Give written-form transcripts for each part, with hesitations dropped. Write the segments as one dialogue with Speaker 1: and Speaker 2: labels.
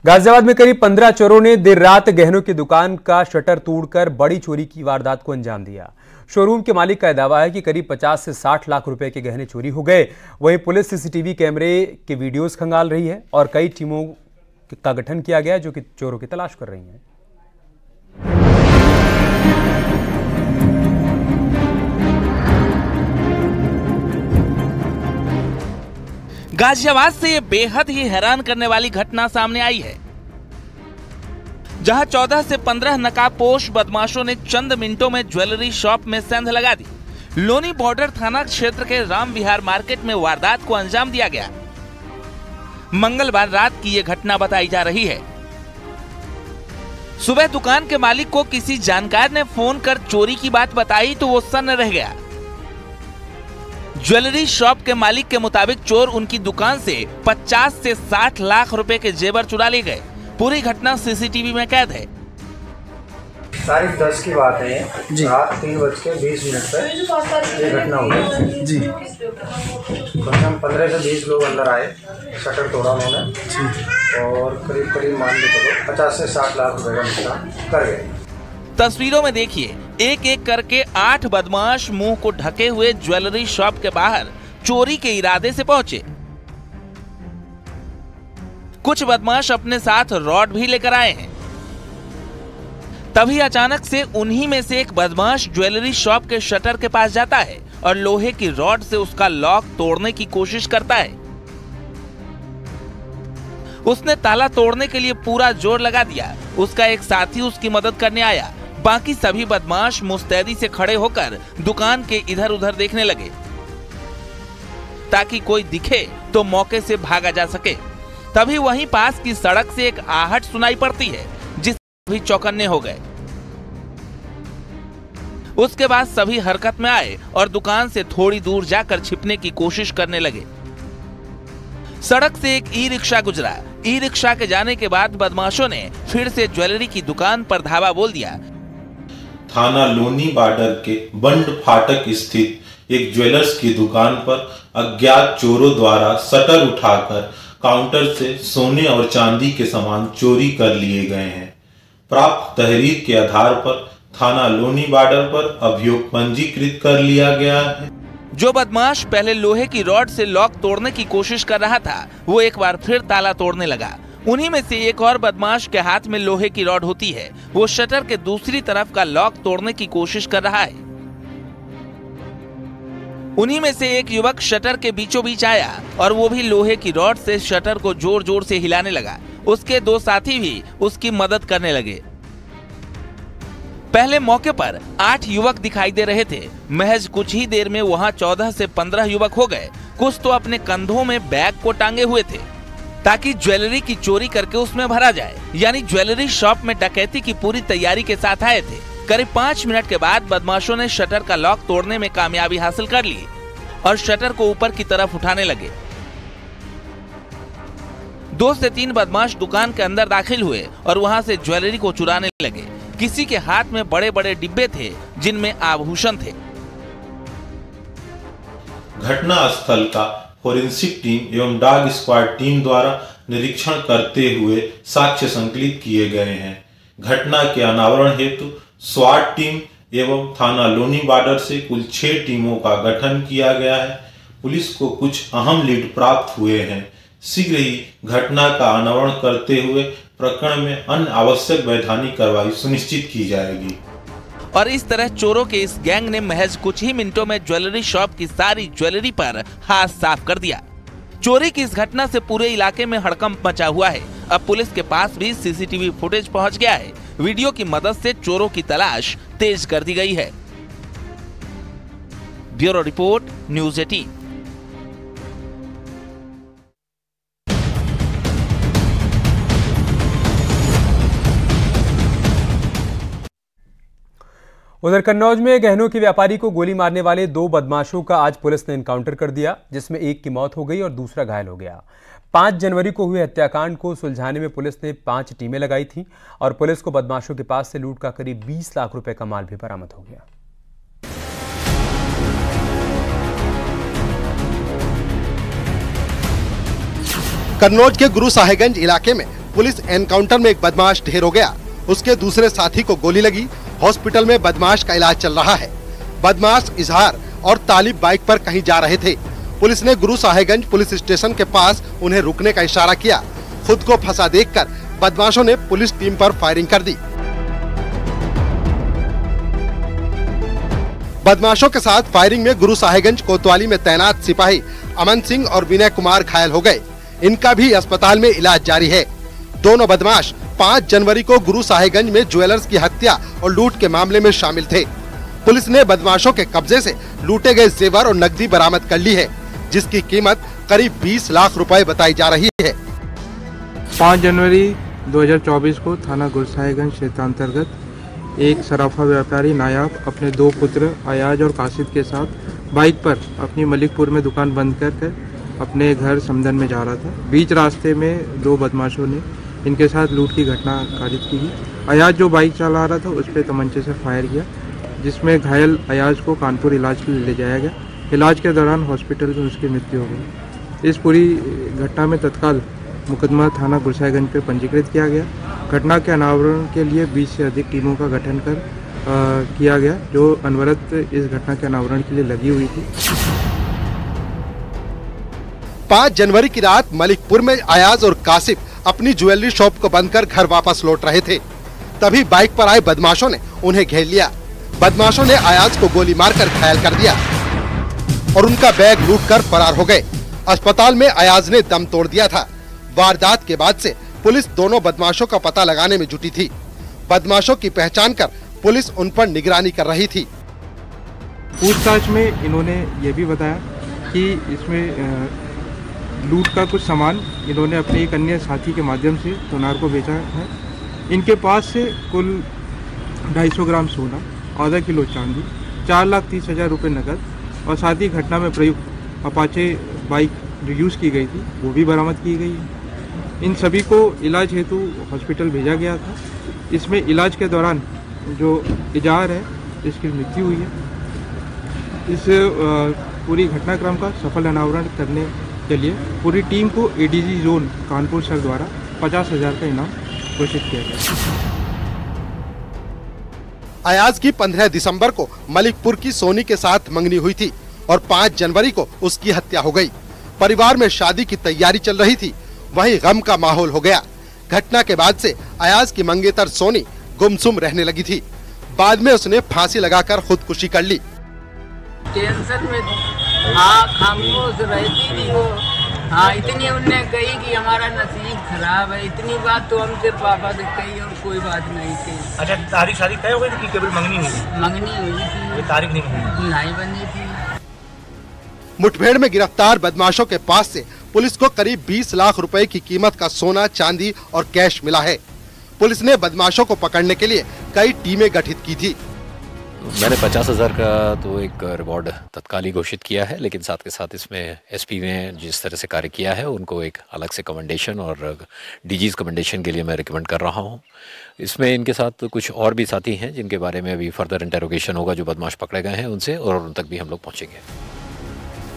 Speaker 1: गाजियाबाद में करीब 15 चोरों ने देर रात गहनों की दुकान का शटर तोड़कर बड़ी चोरी की वारदात को अंजाम दिया। शोरूम के मालिक का दावा है कि करीब 50 से 60 लाख रुपए के गहने चोरी हो गए। वहीं पुलिस सीसीटीवी कैमरे के वीडियोस खंगाल रही है और कई टीमों का गठन किया गया है जो कि चोरों की तलाश कर रही हैं।
Speaker 2: गाजियाबाद से ये बेहद ही हैरान करने वाली घटना सामने आई है, जहां 14 से 15 नकाबपोश बदमाशों ने चंद मिनटों में ज्वेलरी शॉप में सेंध लगा दी। लोनी बॉर्डर थाना क्षेत्र के राम विहार मार्केट में वारदात को अंजाम दिया गया। मंगलवार रात की ये घटना बताई जा रही है। सुबह दुकान के मालिक को किसी जानकार ने फोन कर चोरी की बात बताई तो वो सन्न रह गया। ज्वेलरी शॉप के मालिक के मुताबिक चोर उनकी दुकान से 50 से 60 लाख रुपए के जेवर चुरा ले गए। पूरी घटना सीसीटीवी में कैद है।
Speaker 3: तारीख 10 की बात है, रात 3:20 पर ये घटना हुई जी। कम से कम 15 से 20 लोग अंदर आए, शटर तोड़ा उन्होंने और करीब मान के चलो 50 से 60 लाख रुपए का नुकसान कर गए।
Speaker 2: तस्वीरों में देखिए, एक एक करके 8 बदमाश मुंह को ढके हुए ज्वेलरी शॉप के बाहर चोरी के इरादे से पहुंचे। कुछ बदमाश अपने साथ रॉड भी लेकर आए हैं। तभी अचानक से उन्हीं में से एक बदमाश ज्वेलरी शॉप के शटर के पास जाता है और लोहे की रॉड से उसका लॉक तोड़ने की कोशिश करता है। उसने ताला तोड़ने के लिए पूरा जोर लगा दिया। उसका एक साथी उसकी मदद करने आया। बाकी सभी बदमाश मुस्तैदी से खड़े होकर दुकान के इधर उधर देखने लगे ताकि कोई दिखे तो मौके से भागा जा सके। तभी वहीं पास की सड़क से एक आहट सुनाई पड़ती है, जिससे भी चौकन्ने हो गए। उसके बाद सभी हरकत में आए और दुकान से थोड़ी दूर जाकर छिपने की कोशिश करने लगे। सड़क से एक ई रिक्शा गुजरा। ई रिक्शा के जाने के बाद बदमाशों ने फिर से ज्वेलरी की दुकान पर धावा बोल दिया।
Speaker 4: थाना लोनी बॉर्डर के बंड फाटक स्थित एक ज्वेलर्स की दुकान पर अज्ञात चोरों द्वारा शटर उठाकर काउंटर से सोने और चांदी के सामान चोरी कर लिए गए हैं। प्राप्त तहरीर के आधार पर थाना लोनी बॉर्डर पर अभियोग पंजीकृत कर लिया गया है।
Speaker 2: जो बदमाश पहले लोहे की रॉड से लॉक तोड़ने की कोशिश कर रहा था, वो एक बार फिर ताला तोड़ने लगा। उन्हीं में से एक और बदमाश के हाथ में लोहे की रॉड होती है। वो शटर के दूसरी तरफ का लॉक तोड़ने की कोशिश कर रहा है। उन्हीं में से एक युवक शटर के बीचों बीच आया और वो भी लोहे की रॉड से शटर को जोर जोर से हिलाने लगा। उसके 2 साथी भी उसकी मदद करने लगे। पहले मौके पर 8 युवक दिखाई दे रहे थे। महज कुछ ही देर में वहां 14 से 15 युवक हो गए। कुछ तो अपने कंधों में बैग को टांगे हुए थे ताकि ज्वेलरी की चोरी करके उसमें भरा जाए। यानी ज्वेलरी शॉप में डकैती की पूरी तैयारी के साथ आए थे। करीब 5 मिनट के बाद बदमाशों ने शटर का लॉक तोड़ने में कामयाबी हासिल कर ली और शटर को ऊपर की तरफ उठाने लगे। 2 से 3 बदमाश दुकान के अंदर दाखिल हुए और वहां से ज्वेलरी को चुराने लगे। किसी के हाथ में बड़े बड़े डिब्बे थे जिनमें आभूषण थे।
Speaker 4: घटना स्थल का फोरेंसिक टीम एवं डॉग स्क्वाड टीम द्वारा निरीक्षण करते हुए साक्ष्य संकलित किए गए हैं। घटना के अनावरण हेतु स्वाट टीम एवं थाना लोनी बॉर्डर से कुल 6 टीमों का गठन किया गया है। पुलिस को कुछ अहम लीड प्राप्त हुए हैं। शीघ्र ही घटना का अनावरण करते हुए प्रकरण में अन्य आवश्यक वैधानिक कार्रवाई सुनिश्चित की जाएगी।
Speaker 2: और इस तरह चोरों के इस गैंग ने महज कुछ ही मिनटों में ज्वेलरी शॉप की सारी ज्वेलरी पर हाथ साफ कर दिया। चोरी की इस घटना से पूरे इलाके में हड़कंप मचा हुआ है। अब पुलिस के पास भी सीसीटीवी फुटेज पहुंच गया है। वीडियो की मदद से चोरों की तलाश तेज कर दी गई है। Bureau report, news 18।
Speaker 1: उधर कन्नौज में गहनों के व्यापारी को गोली मारने वाले 2 बदमाशों का आज पुलिस ने एनकाउंटर कर दिया, जिसमें एक की मौत हो गई और दूसरा घायल हो गया। 5 जनवरी को हुए हत्याकांड को सुलझाने में पुलिस ने 5 टीमें लगाई थीं और पुलिस को बदमाशों के पास से लूट का करीब 20 लाख रुपए का माल भी बरामद हो गया।
Speaker 5: कन्नौज के गुरु साहिबगंज इलाके में पुलिस एनकाउंटर में एक बदमाश ढेर हो गया। उसके दूसरे साथी को गोली लगी। हॉस्पिटल में बदमाश का इलाज चल रहा है। बदमाश इजहार और तालिब बाइक पर कहीं जा रहे थे। पुलिस ने गुरु साहेबगंज पुलिस स्टेशन के पास उन्हें रुकने का इशारा किया। खुद को फंसा देखकर बदमाशों ने पुलिस टीम पर फायरिंग कर दी। बदमाशों के साथ फायरिंग में गुरु साहेबगंज कोतवाली में तैनात सिपाही अमन सिंह और विनय कुमार घायल हो गए। इनका भी अस्पताल में इलाज जारी है। दोनों बदमाश 5 जनवरी को गुरु साहेबगंज में ज्वेलर्स की हत्या और लूट के मामले में शामिल थे। पुलिस ने बदमाशों के कब्जे से लूटे गए जेवर और नकदी बरामद कर ली है, जिसकी कीमत करीब 20 लाख रुपए बताई जा रही है।
Speaker 6: 5 जनवरी 2024 को थाना गुरसाहिबगंज क्षेत्र अंतर्गत एक सराफा व्यापारी नायाब अपने 2 पुत्र अयाज और कासिद के साथ बाइक पर अपनी मलिकपुर में दुकान बंद कर अपने घर समदन में जा रहा था। बीच रास्ते में 2 बदमाशों ने इनके साथ लूट की घटना कारित की। अयाज जो बाइक चला रहा था उस पर तमंचे से फायर किया, जिसमें घायल अयाज को कानपुर इलाज के लिए ले जाया गया। इलाज के दौरान हॉस्पिटल में उसकी मृत्यु हो गई। इस पूरी घटना में तत्काल मुकदमा थाना गुरसाहिबगंज पे पंजीकृत किया गया। घटना के अनावरण के लिए 20 से अधिक टीमों का गठन किया गया, जो अनवरत इस घटना के अनावरण के लिए लगी हुई थी।
Speaker 5: 5 जनवरी की रात मलिकपुर में अयाज और कासिफ अपनी ज्वेलरी शॉप को बंद कर घर वापस लौट रहे थे। तभी बाइक पर आए बदमाशों ने उन्हें घेर लिया। बदमाशों ने अयाज को गोली मारकर घायल कर दिया और उनका बैग लूटकर फरार हो गए। अस्पताल में अयाज ने दम तोड़ दिया था। वारदात के बाद से पुलिस दोनों बदमाशों का पता लगाने में जुटी थी। बदमाशों की पहचान कर पुलिस उन पर निगरानी कर रही थी।
Speaker 6: पूछताछ में इन्होंने ये भी बताया कि इसमें लूट का कुछ सामान इन्होंने अपने एक अन्य साथी के माध्यम से सोनार को बेचा है। इनके पास से कुल 250 ग्राम सोना, आधा किलो चांदी, 4,30,000 रुपये नकद और साथ ही घटना में प्रयुक्त अपाचे बाइक जो यूज़ की गई थी वो भी बरामद की गई है। इन सभी को इलाज हेतु हॉस्पिटल भेजा गया था। इसमें इलाज के दौरान जो इजहार है इसकी मृत्यु हुई है। इस पूरी घटनाक्रम का सफल अनावरण करने के लिए पूरी टीम को एडीजी जोन कानपुर सर द्वारा 50,000 का इनाम घोषित किया गया।
Speaker 5: अयाज की 15 दिसंबर को मलिकपुर की सोनी के साथ मंगनी हुई थी और 5 जनवरी को उसकी हत्या हो गई। परिवार में शादी की तैयारी चल रही थी, वहीं गम का माहौल हो गया। घटना के बाद से अयाज की मंगेतर सोनी गुमसुम रहने लगी थी। बाद में उसने फांसी लगाकर खुदकुशी कर ली।
Speaker 7: टेंशन में खामोश रहती थी वो। इतनी उनने कही कि हमारा नसीब खराब है, इतनी बात तो हम सिर्फ पापा से कही और कोई बात नहीं थी।
Speaker 8: अच्छा, तारीख शादी तय हो गई थी कि केवल मंगनी हुई थी?
Speaker 7: मंगनी हुई थी,
Speaker 8: तारीख नहीं
Speaker 7: बनी थी।
Speaker 5: मुठभेड़ में गिरफ्तार बदमाशों के पास से पुलिस को करीब 20 लाख रुपए की कीमत का सोना, चांदी और कैश मिला है। पुलिस ने बदमाशों को पकड़ने के लिए कई टीमें गठित की थी।
Speaker 9: मैंने 50,000 का तो एक रिवॉर्ड तत्काल ही घोषित किया है, लेकिन साथ के साथ इसमें एसपी ने जिस तरह से कार्य किया है उनको एक अलग से कमेंडेशन और डीजीज कमेंडेशन के लिए मैं रिकमेंड कर रहा हूं। इसमें इनके साथ कुछ और भी साथी हैं जिनके बारे में अभी फर्दर इंटेरोगेशन होगा, जो बदमाश पकड़े गए हैं उनसे, और उन तक भी हम लोग पहुँचेंगे।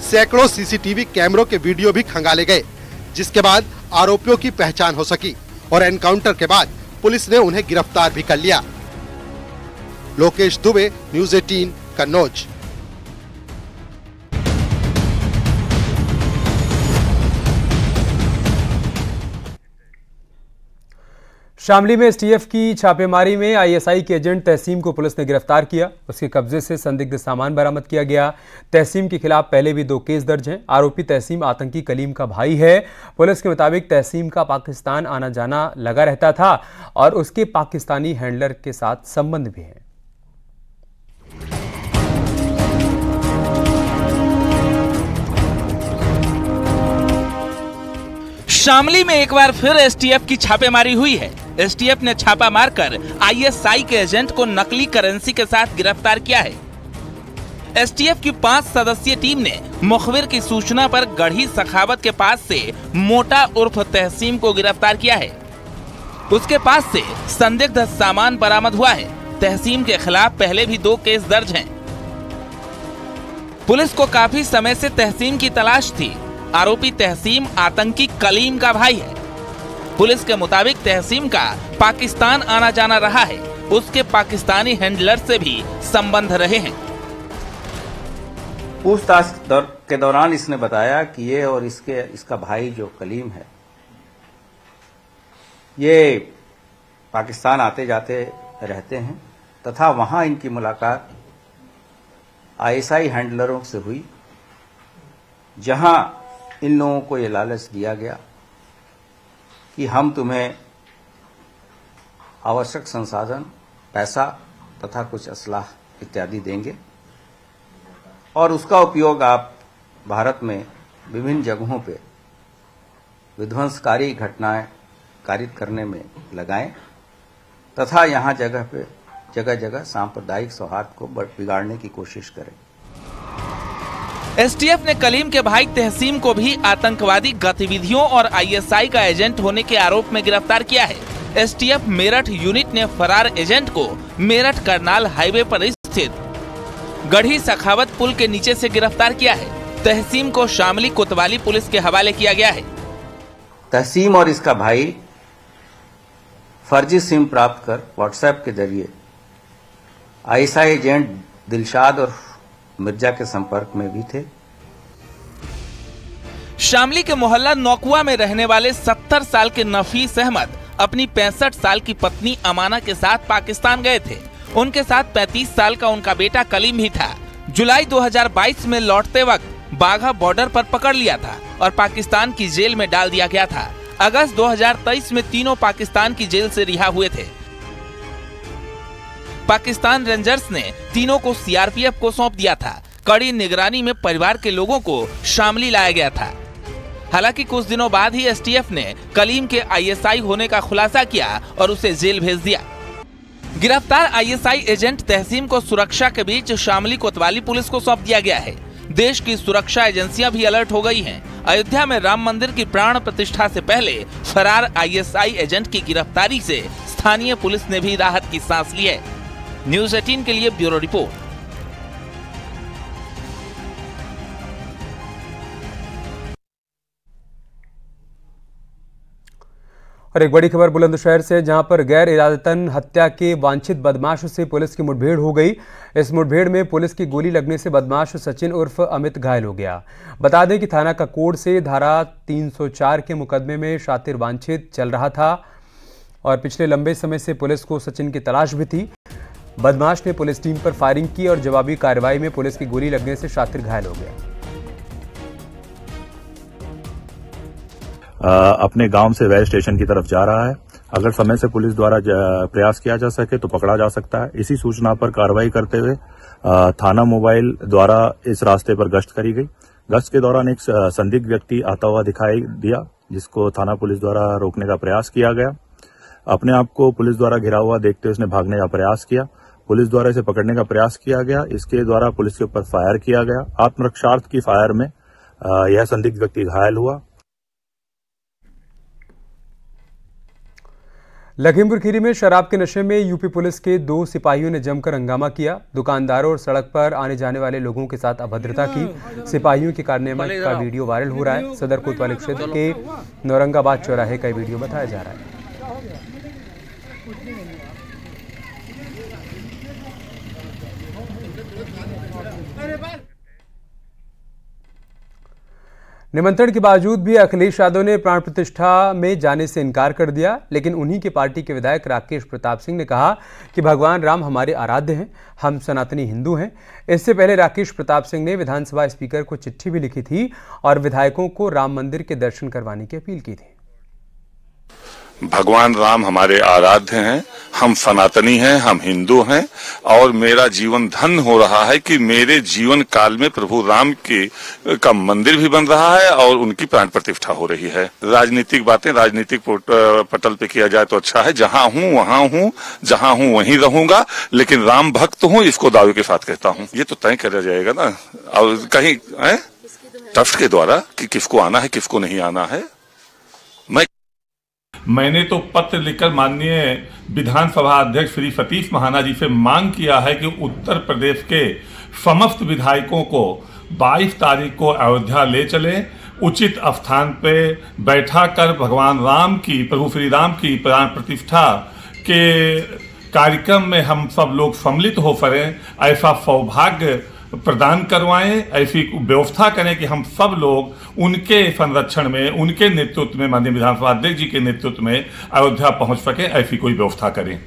Speaker 5: सैकड़ों सीसीटीवी कैमरों के वीडियो भी खंगाले गए, जिसके बाद आरोपियों की पहचान हो सकी और एनकाउंटर के बाद पुलिस ने उन्हें गिरफ्तार भी कर लिया। लोकेश दुबे, न्यूज़ 18, कन्नौज।
Speaker 1: शामली में एसटीएफ की छापेमारी में आईएसआई के एजेंट तहसीम को पुलिस ने गिरफ्तार किया। उसके कब्जे से संदिग्ध सामान बरामद किया गया। तहसीम के खिलाफ पहले भी 2 केस दर्ज हैं। आरोपी तहसीम आतंकी कलीम का भाई है। पुलिस के मुताबिक तहसीम का पाकिस्तान आना जाना लगा रहता था और उसके पाकिस्तानी हैंडलर के साथ संबंध भी है।
Speaker 2: शामली में एक बार फिर एसटीएफ की छापेमारी हुई है। एसटीएफ ने छापा मारकर आईएसआई के एजेंट को नकली करेंसी के साथ गिरफ्तार किया है। एसटीएफ की 5 सदस्यीय टीम ने मुखबिर की सूचना पर गढ़ी सखावत के पास से मोटा उर्फ तहसीम को गिरफ्तार किया है। उसके पास से संदिग्ध सामान बरामद हुआ है। तहसीम के खिलाफ पहले भी 2 केस दर्ज हैं। पुलिस को काफी समय से तहसीम की तलाश थी। आरोपी तहसीम आतंकी कलीम का भाई है। पुलिस के मुताबिक तहसीम का पाकिस्तान आना जाना रहा है। उसके पाकिस्तानी हैंडलर से भी संबंध रहे हैं।
Speaker 10: पूछताछ के दौरान इसने बताया कि ये और इसका भाई जो कलीम है, ये पाकिस्तान आते जाते रहते हैं तथा वहां इनकी मुलाकात आईएसआई हैंडलरों से हुई, जहां इन लोगों को ये लालच दिया गया कि हम तुम्हें आवश्यक संसाधन, पैसा तथा कुछ असलाह इत्यादि देंगे और उसका उपयोग आप भारत में विभिन्न जगहों पे विध्वंसकारी घटनाएं कारित करने में लगाएं तथा यहां जगह जगह सांप्रदायिक सौहार्द को बिगाड़ने की कोशिश करें।
Speaker 2: एसटीएफ ने कलीम के भाई तहसीम को भी आतंकवादी गतिविधियों और आईएसआई का एजेंट होने के आरोप में गिरफ्तार किया है। एसटीएफ मेरठ यूनिट ने फरार एजेंट को मेरठ करनाल हाईवे पर स्थित गढ़ी सखावत पुल के नीचे से गिरफ्तार किया है। तहसीम को शामली कोतवाली पुलिस के हवाले किया गया है।
Speaker 10: तहसीम और इसका भाई फर्जी सिम प्राप्त कर व्हाट्सएप के जरिए आईएसआई एजेंट दिलशाद और मिर्जा के संपर्क में भी थे।
Speaker 2: शामली के मोहल्ला नौकुआ में रहने वाले 70 साल के नफीस अहमद अपनी 65 साल की पत्नी अमाना के साथ पाकिस्तान गए थे। उनके साथ 35 साल का उनका बेटा कलीम भी था। जुलाई 2022 में लौटते वक्त बाघा बॉर्डर पर पकड़ लिया था और पाकिस्तान की जेल में डाल दिया गया था। अगस्त 2023 में तीनों पाकिस्तान की जेल से रिहा हुए थे। पाकिस्तान रेंजर्स ने तीनों को सीआरपीएफ को सौंप दिया था। कड़ी निगरानी में परिवार के लोगों को शामली लाया गया था। हालांकि कुछ दिनों बाद ही एसटीएफ ने कलीम के आईएसआई होने का खुलासा किया और उसे जेल भेज दिया। गिरफ्तार आईएसआई एजेंट तहसीम को सुरक्षा के बीच शामली कोतवाली पुलिस को सौंप दिया गया है। देश की सुरक्षा एजेंसियां भी अलर्ट हो गई हैं। अयोध्या में राम मंदिर की प्राण प्रतिष्ठा से पहले फरार आईएसआई एजेंट की गिरफ्तारी से स्थानीय पुलिस ने भी राहत की सांस ली है। न्यूज़ 18 के लिए ब्यूरो रिपोर्ट।
Speaker 1: और एक बड़ी खबर बुलंदशहर से, जहां पर गैर इरादतन हत्या के वांछित बदमाश से पुलिस की मुठभेड़ हो गई। इस मुठभेड़ में पुलिस की गोली लगने से बदमाश सचिन उर्फ अमित घायल हो गया। बता दें कि थाना ककोड़ से धारा 304 के मुकदमे में शातिर वांछित चल रहा था और पिछले लंबे समय से पुलिस को सचिन की तलाश भी थी। बदमाश ने पुलिस टीम पर फायरिंग की और जवाबी कार्रवाई में पुलिस की गोली लगने से शातिर घायल हो गया।
Speaker 11: अपने गांव से वह स्टेशन की तरफ जा रहा है। अगर समय से पुलिस द्वारा प्रयास किया जा सके तो पकड़ा जा सकता है। इसी सूचना पर कार्रवाई करते हुए थाना मोबाइल द्वारा इस रास्ते पर गश्त करी गई। गश्त के दौरान एक संदिग्ध व्यक्ति आता हुआ दिखाई दिया, जिसको थाना पुलिस द्वारा रोकने का प्रयास किया गया। अपने आप को पुलिस द्वारा घिरा हुआ देखते हुए उसने भागने का प्रयास किया। पुलिस द्वारा इसे पकड़ने का प्रयास किया गया। इसके द्वारा पुलिस के ऊपर फायर किया गया। आत्मरक्षार्थ की फायर में यह संदिग्ध व्यक्ति घायल हुआ।
Speaker 1: लखीमपुर खीरी में शराब के नशे में यूपी पुलिस के 2 सिपाहियों ने जमकर हंगामा किया। दुकानदारों और सड़क पर आने जाने वाले लोगों के साथ अभद्रता की। सिपाहियों के कारनामे का वीडियो वायरल हो रहा है। सदर कोतवाली क्षेत्र के नौरंगाबाद चौराहे का वीडियो बताया जा रहा है। निमंत्रण के बावजूद भी अखिलेश यादव ने प्राण प्रतिष्ठा में जाने से इनकार कर दिया। लेकिन उन्हीं के पार्टी के विधायक राकेश प्रताप सिंह ने कहा कि भगवान राम हमारे आराध्य हैं, हम सनातनी हिंदू हैं। इससे पहले राकेश प्रताप सिंह ने विधानसभा स्पीकर को चिट्ठी भी लिखी थी और विधायकों को राम मंदिर के दर्शन करवाने की अपील की थी।
Speaker 12: भगवान राम हमारे आराध्य हैं, हम सनातनी हैं, हम हिंदू हैं और मेरा जीवन धन्य हो रहा है कि मेरे जीवन काल में प्रभु राम का मंदिर भी बन रहा है और उनकी प्राण प्रतिष्ठा हो रही है। राजनीतिक बातें राजनीतिक पटल पे किया जाए तो अच्छा है। जहां हूं वहां हूं, जहां हूं वहीं रहूंगा, लेकिन राम भक्त हूं, इसको दावे के साथ कहता हूं। ये तो तय किया जाएगा ना और कहीं ट्रस्ट के द्वारा कि किसको आना है किसको नहीं आना है।
Speaker 13: मैंने तो पत्र लिखकर माननीय विधानसभा अध्यक्ष श्री सतीश महाना जी से मांग किया है कि उत्तर प्रदेश के समस्त विधायकों को 22 तारीख को अयोध्या ले चलें, उचित स्थान पे बैठा कर भगवान राम की, प्रभु श्री राम की प्राण प्रतिष्ठा के कार्यक्रम में हम सब लोग सम्मिलित हो पड़ें, ऐसा सौभाग्य प्रदान करवाएं, ऐसी व्यवस्था करें कि हम सब लोग उनके संरक्षण में, उनके नेतृत्व में, माननीय विधानसभा अध्यक्ष जी के नेतृत्व में अयोध्या पहुंच सकें, ऐसी कोई व्यवस्था करें।